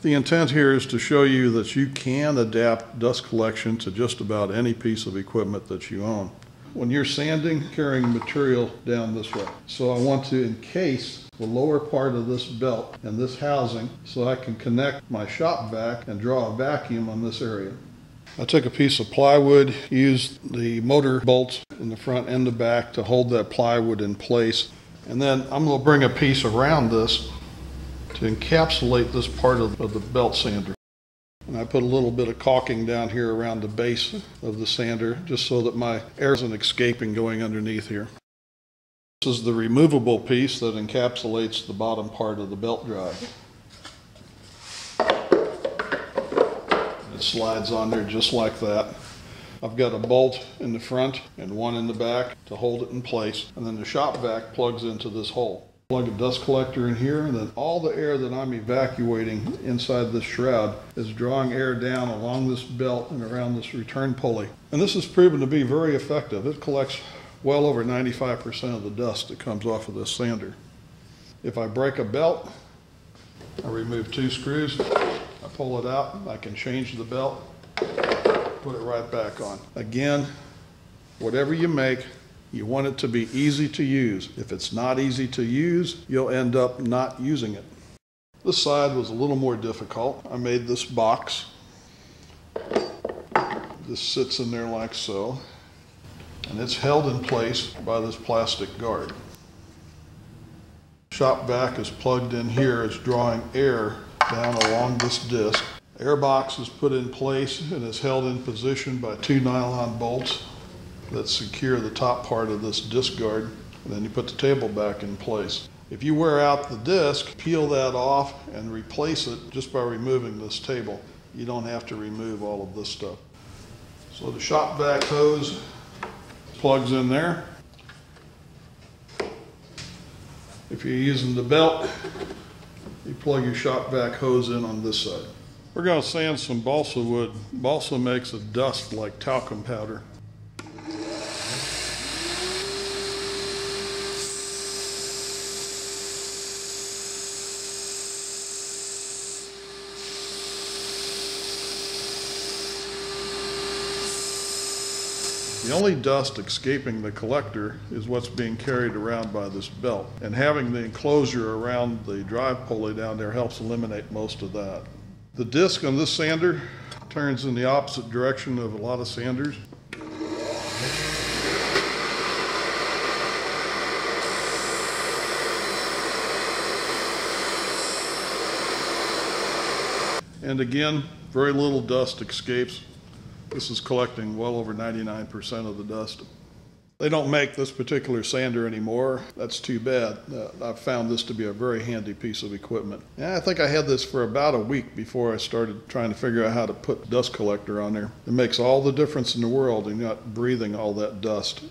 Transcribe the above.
The intent here is to show you that you can adapt dust collection to just about any piece of equipment that you own. When you're sanding, carrying material down this way. So I want to encase the lower part of this belt and this housing so I can connect my shop vac and draw a vacuum on this area. I took a piece of plywood, used the motor bolts in the front and the back to hold that plywood in place. And then I'm going to bring a piece around this to encapsulate this part of the belt sander. And I put a little bit of caulking down here around the base of the sander just so that my air isn't escaping going underneath here. This is the removable piece that encapsulates the bottom part of the belt drive. It slides on there just like that. I've got a bolt in the front and one in the back to hold it in place, and then the shop vac plugs into this hole. Plug a dust collector in here, and then all the air that I'm evacuating inside this shroud is drawing air down along this belt and around this return pulley. And this has proven to be very effective. It collects well over 95% of the dust that comes off of this sander. If I break a belt, I remove 2 screws, I pull it out, I can change the belt, put it right back on. Again, whatever you make, you want it to be easy to use. If it's not easy to use, you'll end up not using it. This side was a little more difficult. I made this box. This sits in there like so, and it's held in place by this plastic guard. Shop vac is plugged in here. It's drawing air down along this disc. The air box is put in place and is held in position by 2 nylon bolts that secure the top part of this disc guard, and then you put the table back in place. If you wear out the disc, peel that off and replace it just by removing this table. You don't have to remove all of this stuff. So the shop vac hose plugs in there. If you're using the belt, you plug your shop vac hose in on this side. We're going to sand some balsa wood. Balsa makes a dust like talcum powder. The only dust escaping the collector is what's being carried around by this belt. And having the enclosure around the drive pulley down there helps eliminate most of that. The disc on this sander turns in the opposite direction of a lot of sanders. And again, very little dust escapes. This is collecting well over 99% of the dust. They don't make this particular sander anymore. That's too bad. I've found this to be a very handy piece of equipment. And I think I had this for about a week before I started trying to figure out how to put dust collector on there. It makes all the difference in the world, and you're not breathing all that dust.